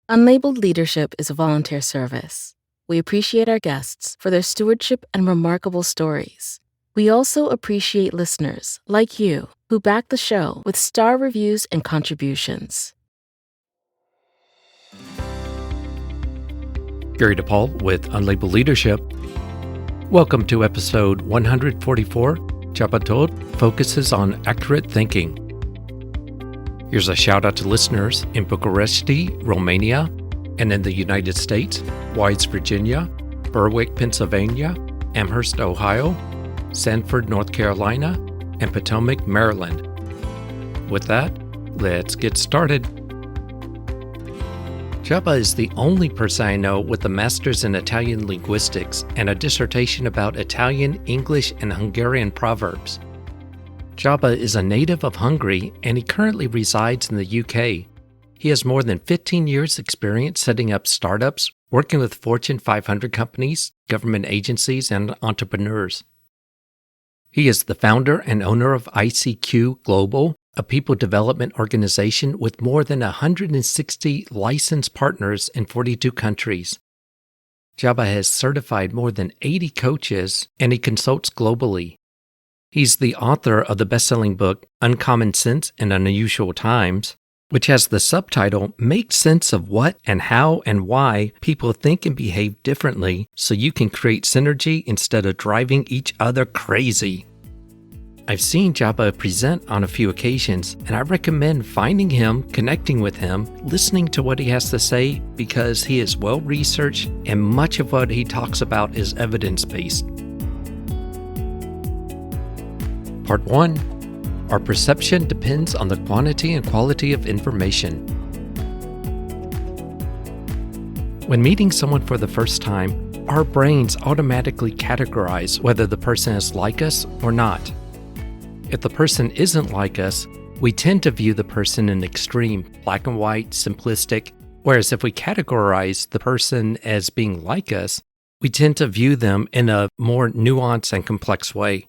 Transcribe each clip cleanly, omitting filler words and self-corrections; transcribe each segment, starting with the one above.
Unlabeled leadership is a volunteer service. We appreciate our guests for their stewardship and remarkable stories. We also appreciate listeners like you who back the show with star reviews and contributions. Gary DePaul with Unlabeled Leadership. Welcome to episode 144. Csaba Toth focuses on accurate thinking. Here's a shout out to listeners in Bucharest, Romania, and in the United States, Wise, Virginia, Berwick, Pennsylvania, Amherst, Ohio, Sanford, North Carolina, and Potomac, Maryland. With that, let's get started. Csaba is the only person I know with a master's in Italian linguistics and a dissertation about Italian, English, and Hungarian proverbs. Csaba is a native of Hungary and he currently resides in the UK. He has more than 15 years' experience setting up startups, working with Fortune 500 companies, government agencies, and entrepreneurs. He is the founder and owner of ICQ Global, a people development organization with more than 160 licensed partners in 42 countries. Csaba has certified more than 80 coaches and he consults globally. He's the author of the best-selling book Uncommon Sense in Unusual Times, which has the subtitle Make Sense of What and How and Why People Think and Behave Differently so you can create synergy instead of driving each other crazy. I've seen Csaba present on a few occasions, and I recommend finding him, connecting with him, listening to what he has to say because he is well-researched and much of what he talks about is evidence-based. Part 1. Our perception depends on the quantity and quality of information. When meeting someone for the first time, our brains automatically categorize whether the person is like us or not. If the person isn't like us, we tend to view the person in extreme, black and white, simplistic, whereas if we categorize the person as being like us, we tend to view them in a more nuanced and complex way.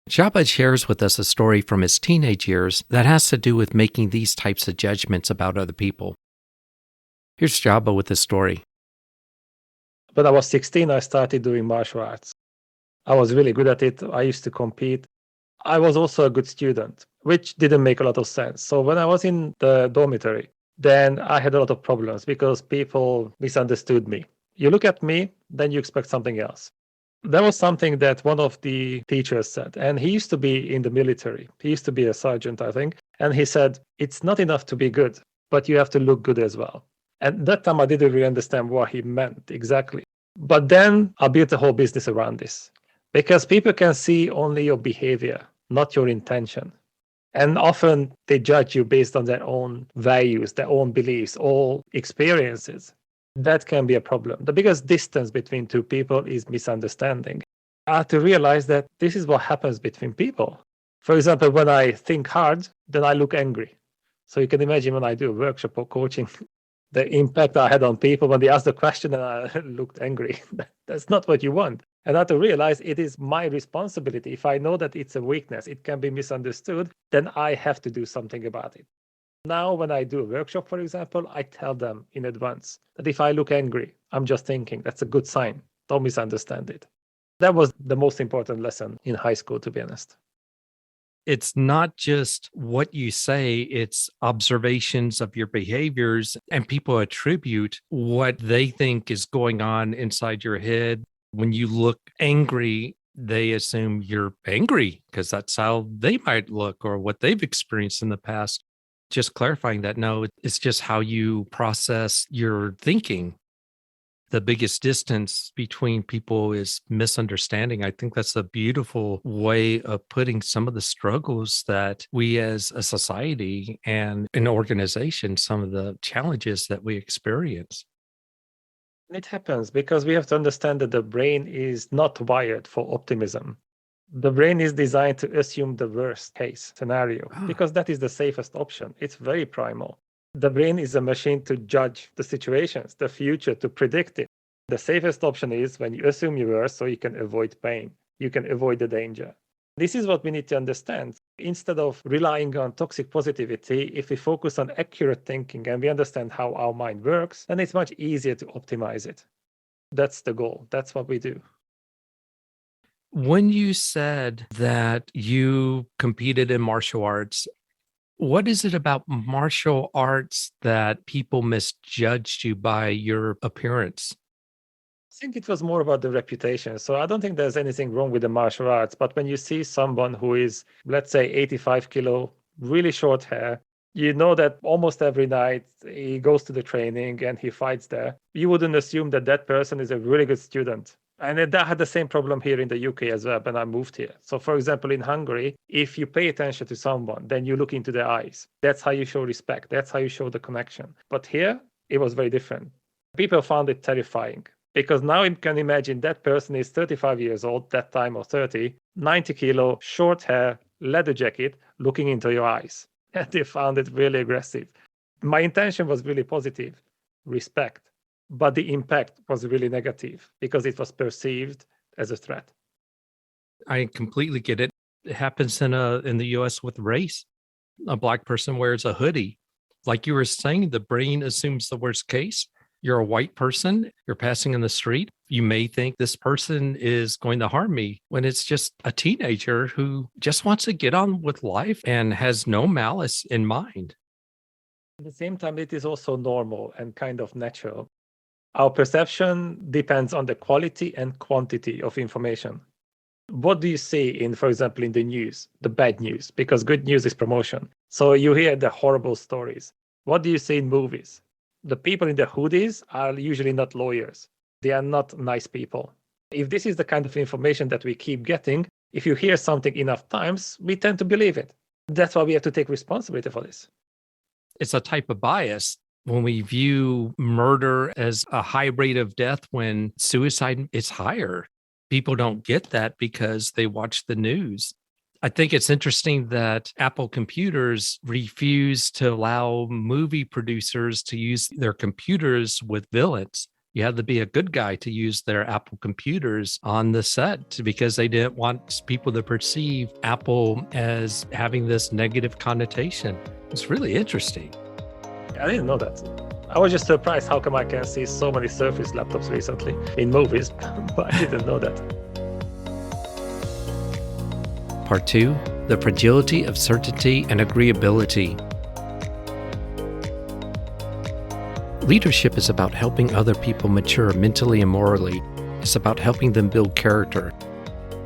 Csaba shares with us a story from his teenage years that has to do with making these types of judgments about other people. Here's Csaba with his story. When I was 16, I started doing martial arts. I was really good at it. I used to compete. I was also a good student, which didn't make a lot of sense. So when I was in the dormitory, then I had a lot of problems because people misunderstood me. You look at me, then you expect something else. That was something that one of the teachers said, and he used to be in the military. He used to be a sergeant, I think. And he said, it's not enough to be good, but you have to look good as well. And that time I didn't really understand what he meant exactly. But then I built a whole business around this because people can see only your behavior, not your intention. And often they judge you based on their own values, their own beliefs, all experiences. That can be a problem. The biggest distance between two people is misunderstanding. I have to realize that this is what happens between people. For example, when I think hard, then I look angry. So you can imagine when I do a workshop or coaching, the impact I had on people when they asked the question and I looked angry. That's not what you want. And I have to realize it is my responsibility. If I know that it's a weakness, it can be misunderstood, then I have to do something about it. Now, when I do a workshop, for example, I tell them in advance that if I look angry, I'm just thinking that's a good sign. Don't misunderstand it. That was the most important lesson in high school, to be honest. It's not just what you say, it's observations of your behaviors, and people attribute what they think is going on inside your head. When you look angry, they assume you're angry because that's how they might look or what they've experienced in the past. Just clarifying that, no, it's just how you process your thinking. The biggest distance between people is misunderstanding. I think that's a beautiful way of putting some of the struggles that we as a society and an organization, some of the challenges that we experience. It happens because we have to understand that the brain is not wired for optimism. The brain is designed to assume the worst case scenario because that is the safest option. It's very primal. The brain is a machine to judge the situations, the future, to predict it. The safest option is when you assume you worst so you can avoid pain. You can avoid the danger. This is what we need to understand. Instead of relying on toxic positivity, if we focus on accurate thinking and we understand how our mind works, then it's much easier to optimize it. That's the goal. That's what we do. When you said that you competed in martial arts, what is it about martial arts that people misjudged you by your appearance? I think it was more about the reputation. So I don't think there's anything wrong with the martial arts. But when you see someone who is, let's say, 85 kilo, really short hair, you know that almost every night he goes to the training and he fights there. You wouldn't assume that that person is a really good student. And I had the same problem here in the UK as well when I moved here. So, for example, in Hungary, if you pay attention to someone, then you look into their eyes. That's how you show respect. That's how you show the connection. But here, it was very different. People found it terrifying because now you can imagine that person is 35 years old, that time or 30, 90 kilo, short hair, leather jacket, looking into your eyes. And they found it really aggressive. My intention was really positive, respect. But the impact was really negative because it was perceived as a threat. I completely get it. It happens in the US with race. A Black person wears a hoodie. Like you were saying, the brain assumes the worst case. You're a white person, you're passing in the street. You may think this person is going to harm me when it's just a teenager who just wants to get on with life and has no malice in mind. At the same time, it is also normal and kind of natural. Our perception depends on the quality and quantity of information. What do you see in, for example, in the news, the bad news? Because good news is promotion. So you hear the horrible stories. What do you see in movies? The people in the hoodies are usually not lawyers. They are not nice people. If this is the kind of information that we keep getting, if you hear something enough times, we tend to believe it. That's why we have to take responsibility for this. It's a type of bias when we view murder as a high rate of death when suicide is higher. People don't get that because they watch the news. I think it's interesting that Apple computers refuse to allow movie producers to use their computers with villains. You had to be a good guy to use their Apple computers on the set because they didn't want people to perceive Apple as having this negative connotation. It's really interesting. I didn't know that. I was just surprised how come I can see so many Surface laptops recently in movies, but I didn't know that. Part 2, the fragility of certainty and agreeability. Leadership is about helping other people mature mentally and morally. It's about helping them build character.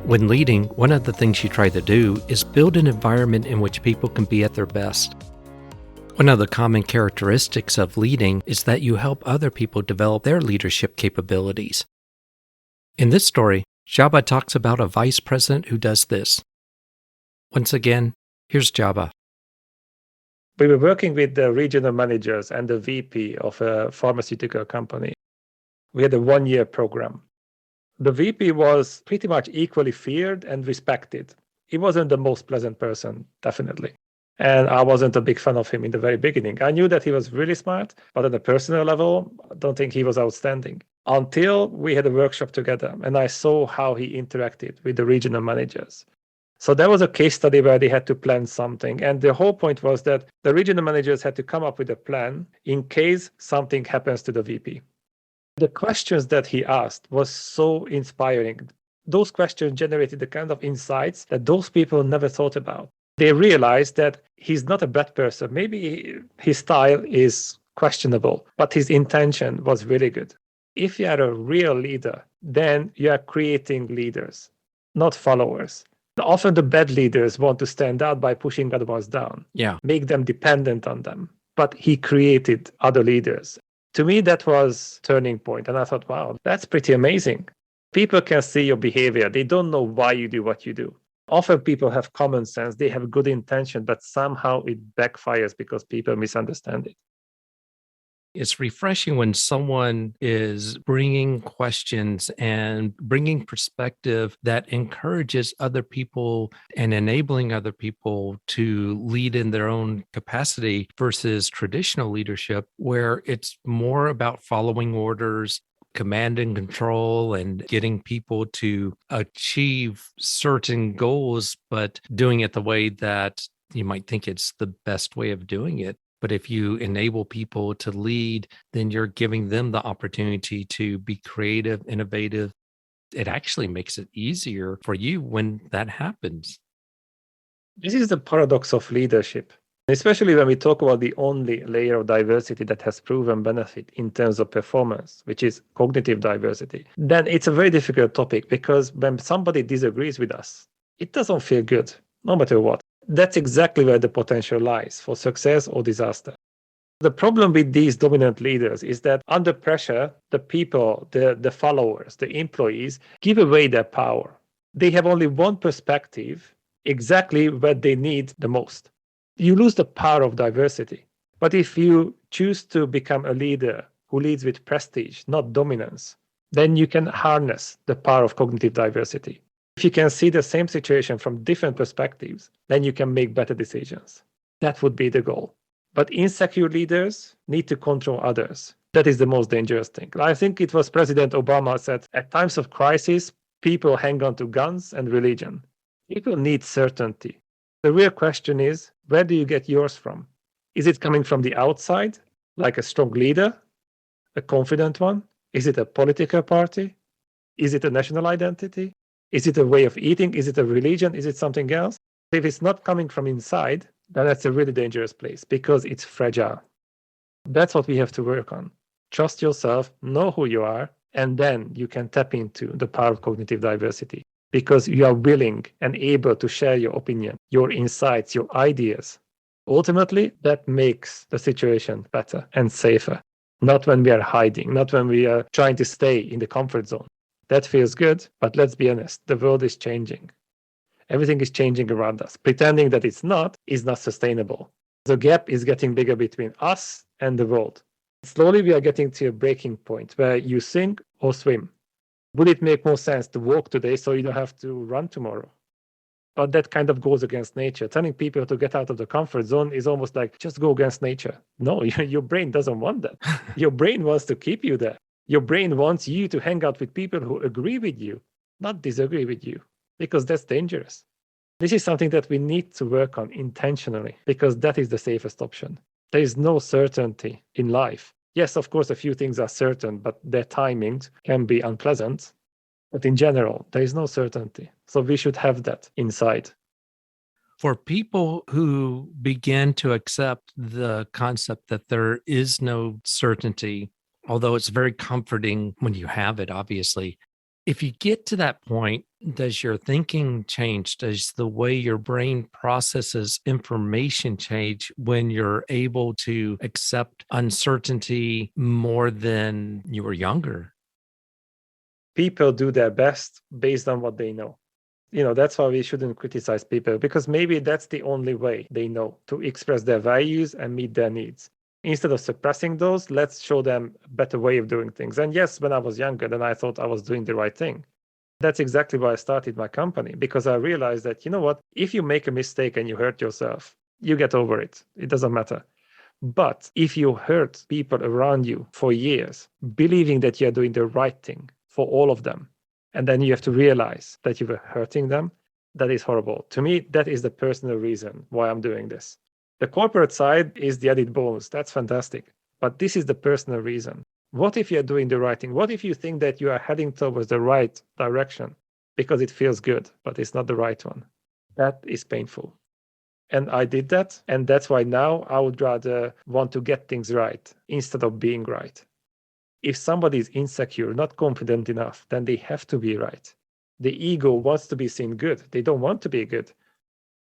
When leading, one of the things you try to do is build an environment in which people can be at their best. One of the common characteristics of leading is that you help other people develop their leadership capabilities. In this story, Csaba talks about a vice president who does this. Once again, here's Csaba. We were working with the regional managers and the VP of a pharmaceutical company. We had a 1-year program. The VP was pretty much equally feared and respected. He wasn't the most pleasant person, definitely. And I wasn't a big fan of him in the very beginning. I knew that he was really smart, but on a personal level, I don't think he was outstanding. Until we had a workshop together and I saw how he interacted with the regional managers. So there was a case study where they had to plan something. And the whole point was that the regional managers had to come up with a plan in case something happens to the VP. The questions that he asked was so inspiring. Those questions generated the kind of insights that those people never thought about. They realized that he's not a bad person. Maybe his style is questionable, but his intention was really good. If you are a real leader, then you are creating leaders, not followers. Often the bad leaders want to stand out by pushing other ones down, make them dependent on them. But he created other leaders. To me, that was a turning point. And I thought, wow, that's pretty amazing. People can see your behavior. They don't know why you do what you do. Often people have common sense, they have good intention, but somehow it backfires because people misunderstand it. It's refreshing when someone is bringing questions and bringing perspective that encourages other people and enabling other people to lead in their own capacity versus traditional leadership, where it's more about following orders. command and control and getting people to achieve certain goals, but doing it the way that you might think it's the best way of doing it. But if you enable people to lead, then you're giving them the opportunity to be creative, innovative. It actually makes it easier for you when that happens. This is the paradox of leadership, especially when we talk about the only layer of diversity that has proven benefit in terms of performance, which is cognitive diversity. Then it's a very difficult topic because when somebody disagrees with us, it doesn't feel good, no matter what. That's exactly where the potential lies for success or disaster. The problem with these dominant leaders is that under pressure, the people, the followers, the employees give away their power. They have only one perspective, exactly what they need the most. You lose the power of diversity. But if you choose to become a leader who leads with prestige, not dominance, then you can harness the power of cognitive diversity. If you can see the same situation from different perspectives, then you can make better decisions. That would be the goal. But insecure leaders need to control others. That is the most dangerous thing. I think it was President Obama said, at times of crisis, people hang on to guns and religion. People need certainty. The real question is, where do you get yours from? Is it coming from the outside, like a strong leader, a confident one? Is it a political party? Is it a national identity? Is it a way of eating? Is it a religion? Is it something else? If it's not coming from inside, then that's a really dangerous place because it's fragile. That's what we have to work on. Trust yourself, know who you are, and then you can tap into the power of cognitive diversity because you are willing and able to share your opinion, your insights, your ideas. Ultimately, that makes the situation better and safer. Not when we are hiding, not when we are trying to stay in the comfort zone. That feels good, but let's be honest, the world is changing. Everything is changing around us. Pretending that it's not is not sustainable. The gap is getting bigger between us and the world. Slowly, we are getting to a breaking point where you sink or swim. Would it make more sense to walk today so you don't have to run tomorrow? But that kind of goes against nature. Telling people to get out of the comfort zone is almost like just go against nature. No, your brain doesn't want that. Your brain wants to keep you there. Your brain wants you to hang out with people who agree with you, not disagree with you, because that's dangerous. This is something that we need to work on intentionally, because that is the safest option. There is no certainty in life. Yes, of course, a few things are certain, but their timings can be unpleasant. But in general, there is no certainty. So we should have that inside. For people who begin to accept the concept that there is no certainty, although it's very comforting when you have it, obviously, if you get to that point, does your thinking change? Does the way your brain processes information change when you're able to accept uncertainty more than you were younger? People do their best based on what they know. That's why we shouldn't criticize people, because maybe that's the only way they know to express their values and meet their needs. Instead of suppressing those, let's show them a better way of doing things. And yes, when I was younger, then I thought I was doing the right thing. That's exactly why I started my company, because I realized that, if you make a mistake and you hurt yourself, you get over it. It doesn't matter. But if you hurt people around you for years, believing that you're doing the right thing for all of them, and then you have to realize that you were hurting them, that is horrible. To me, that is the personal reason why I'm doing this. The corporate side is the added bonus. That's fantastic. But this is the personal reason. What if you're doing the right thing? What if you think that you are heading towards the right direction because it feels good, but it's not the right one? That is painful. And I did that. And that's why now I would rather want to get things right instead of being right. If somebody is insecure, not confident enough, then they have to be right. The ego wants to be seen good. They don't want to be good.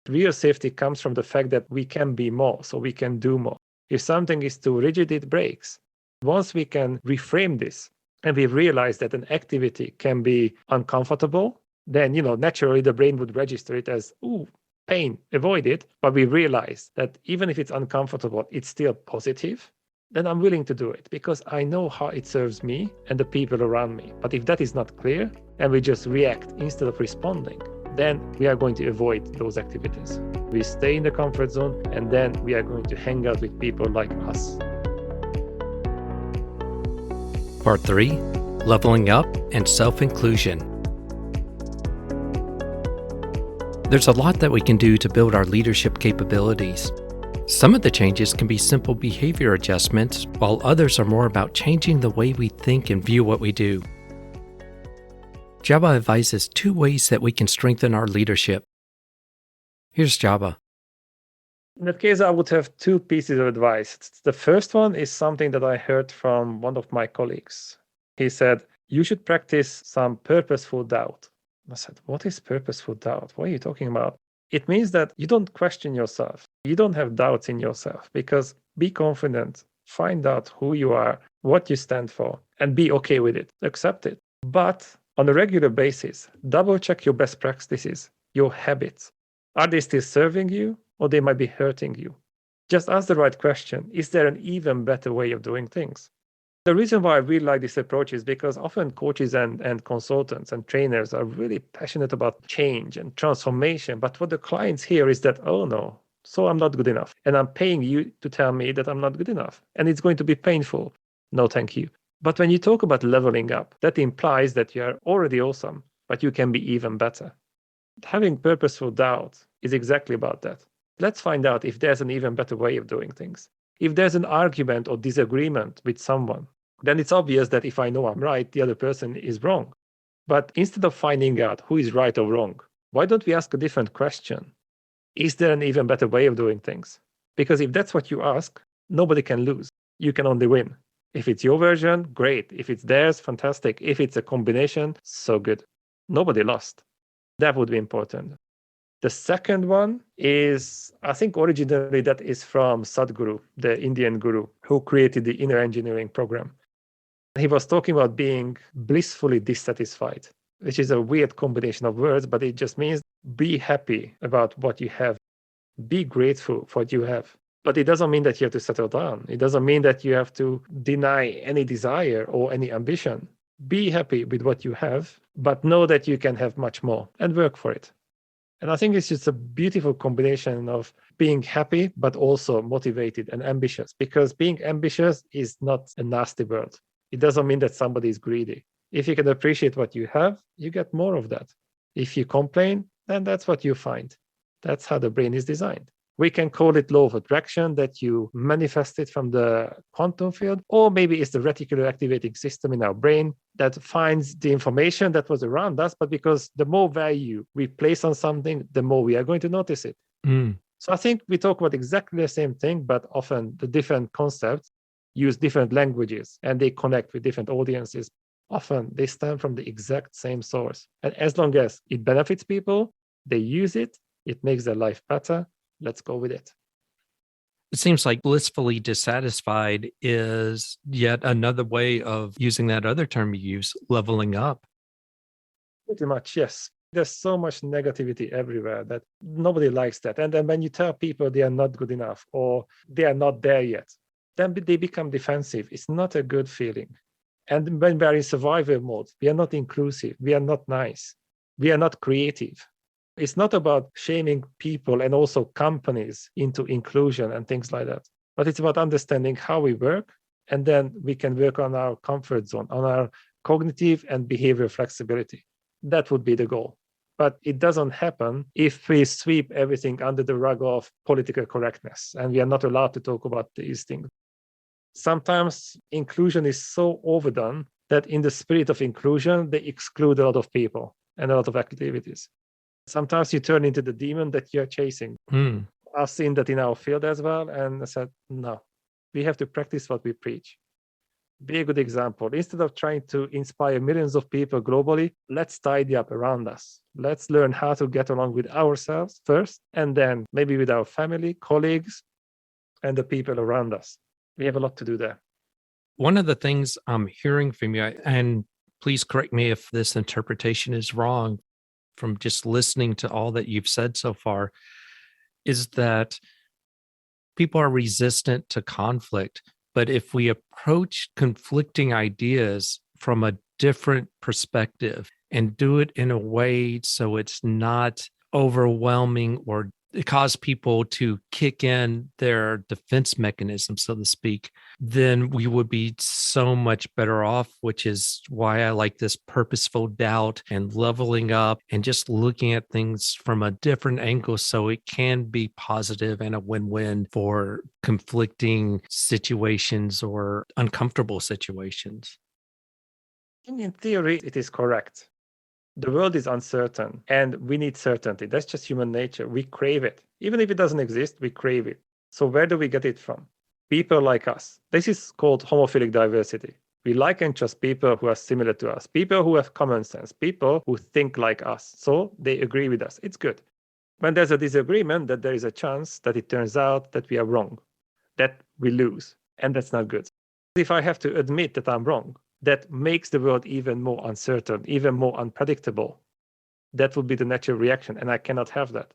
Real safety comes from the fact that we can be more, so we can do more. If something is too rigid, it breaks. Once we can reframe this and we realize that an activity can be uncomfortable, then, naturally the brain would register it as, pain, avoid it. But we realize that even if it's uncomfortable, it's still positive. Then I'm willing to do it because I know how it serves me and the people around me. But if that is not clear and we just react instead of responding, then we are going to avoid those activities. We stay in the comfort zone and then we are going to hang out with people like us. Part 3, leveling up, and self-inclusion. There's a lot that we can do to build our leadership capabilities. Some of the changes can be simple behavior adjustments, while others are more about changing the way we think and view what we do. Csaba advises 2 ways that we can strengthen our leadership. Here's Csaba. In that case, I would have 2 pieces of advice. The first one is something that I heard from one of my colleagues. He said, you should practice some purposeful doubt. I said, what is purposeful doubt? What are you talking about? It means that you don't question yourself. You don't have doubts in yourself, because be confident, find out who you are, what you stand for, and be okay with it. Accept it. But on a regular basis, double check your best practices, your habits. Are they still serving you, or they might be hurting you? Just ask the right question. Is there an even better way of doing things? The reason why I really like this approach is because often coaches and consultants and trainers are really passionate about change and transformation. But what the clients hear is that, oh no, so I'm not good enough. And I'm paying you to tell me that I'm not good enough. And it's going to be painful. No, thank you. But when you talk about leveling up, that implies that you are already awesome, but you can be even better. Having purposeful doubt is exactly about that. Let's find out if there's an even better way of doing things. If there's an argument or disagreement with someone, then it's obvious that if I know I'm right, the other person is wrong. But instead of finding out who is right or wrong, why don't we ask a different question? Is there an even better way of doing things? Because if that's what you ask, nobody can lose. You can only win. If it's your version, great. If it's theirs, fantastic. If it's a combination, so good. Nobody lost. That would be important. The second one is, I think originally that is from Sadhguru, the Indian guru who created the inner engineering program. He was talking about being blissfully dissatisfied, which is a weird combination of words, but it just means be happy about what you have. Be grateful for what you have. But it doesn't mean that you have to settle down. It doesn't mean that you have to deny any desire or any ambition. Be happy with what you have, but know that you can have much more and work for it. And I think it's just a beautiful combination of being happy, but also motivated and ambitious, because being ambitious is not a nasty word. It doesn't mean that somebody is greedy. If you can appreciate what you have, you get more of that. If you complain, then that's what you find. That's how the brain is designed. We can call it law of attraction, that you manifest it from the quantum field, or maybe it's the reticular activating system in our brain that finds the information that was around us, but because the more value we place on something, the more we are going to notice it. So I think we talk about exactly the same thing, but often the different concepts use different languages and they connect with different audiences. Often they stem from the exact same source. And as long as it benefits people, they use it, it makes their life better. Let's go with it. It seems like blissfully dissatisfied is yet another way of using that other term you use, leveling up. Pretty much, yes. There's so much negativity everywhere that nobody likes that. And then when you tell people they are not good enough or they are not there yet, then they become defensive. It's not a good feeling. And when we are in survival mode, we are not inclusive. We are not nice. We are not creative. It's not about shaming people and also companies into inclusion and things like that. But it's about understanding how we work. And then we can work on our comfort zone, on our cognitive and behavioral flexibility. That would be the goal. But it doesn't happen if we sweep everything under the rug of political correctness and we are not allowed to talk about these things. Sometimes inclusion is so overdone that in the spirit of inclusion, they exclude a lot of people and a lot of activities. Sometimes you turn into the demon that you're chasing. I've seen that in our field as well. And I said, no, we have to practice what we preach. Be a good example. Instead of trying to inspire millions of people globally, let's tidy up around us. Let's learn how to get along with ourselves first, and then maybe with our family, colleagues, and the people around us. We have a lot to do there. One of the things I'm hearing from you, and please correct me if this interpretation is wrong, from just listening to all that you've said so far, is that people are resistant to conflict. But if we approach conflicting ideas from a different perspective and do it in a way so it's not overwhelming or cause people to kick in their defense mechanism, so to speak, then we would be so much better off, which is why I like this purposeful doubt and leveling up and just looking at things from a different angle so it can be positive and a win-win for conflicting situations or uncomfortable situations. In theory, it is correct. The world is uncertain and we need certainty. That's just human nature. We crave it. Even if it doesn't exist, we crave it. So where do we get it from? People like us. This is called homophilic diversity. We like and trust people who are similar to us, people who have common sense, people who think like us. So they agree with us. It's good. When there's a disagreement, that there is a chance that it turns out that we are wrong, that we lose. And that's not good. If I have to admit that I'm wrong, that makes the world even more uncertain, even more unpredictable. That would be the natural reaction, and I cannot have that.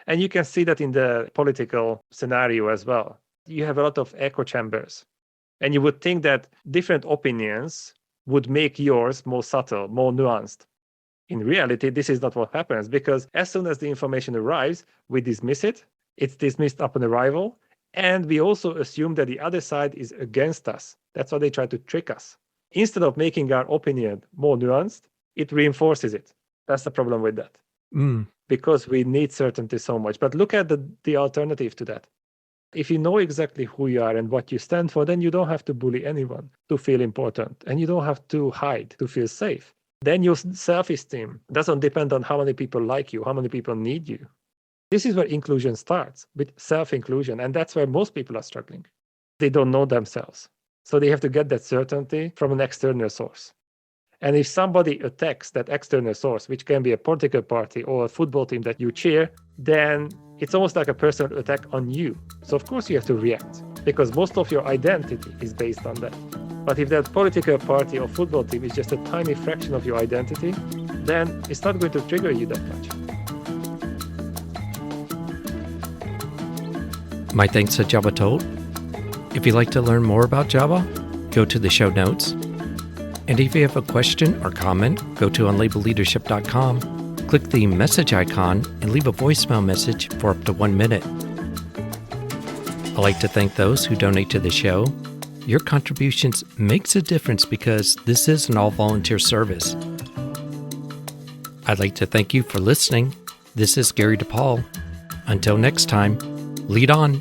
And you can see that in the political scenario as well. You have a lot of echo chambers, and you would think that different opinions would make yours more subtle, more nuanced. In reality, this is not what happens, because as soon as the information arrives, we dismiss it. It's dismissed upon arrival, and we also assume that the other side is against us. That's why they try to trick us. Instead of making our opinion more nuanced, it reinforces it. That's the problem with that. Because we need certainty so much. But look at the alternative to that. If you know exactly who you are and what you stand for, then you don't have to bully anyone to feel important. And you don't have to hide to feel safe. Then your self-esteem doesn't depend on how many people like you, how many people need you. This is where inclusion starts, with self-inclusion. And that's where most people are struggling. They don't know themselves. So they have to get that certainty from an external source. And if somebody attacks that external source, which can be a political party or a football team that you cheer, then it's almost like a personal attack on you. So of course you have to react, because most of your identity is based on that. But if that political party or football team is just a tiny fraction of your identity, then it's not going to trigger you that much. My thanks to Csaba Toth. If you'd like to learn more about Csaba, go to the show notes. And if you have a question or comment, go to unlabelleadership.com, click the message icon, and leave a voicemail message for up to 1 minute. I'd like to thank those who donate to the show. Your contributions makes a difference because this is an all-volunteer service. I'd like to thank you for listening. This is Gary DePaul. Until next time, lead on.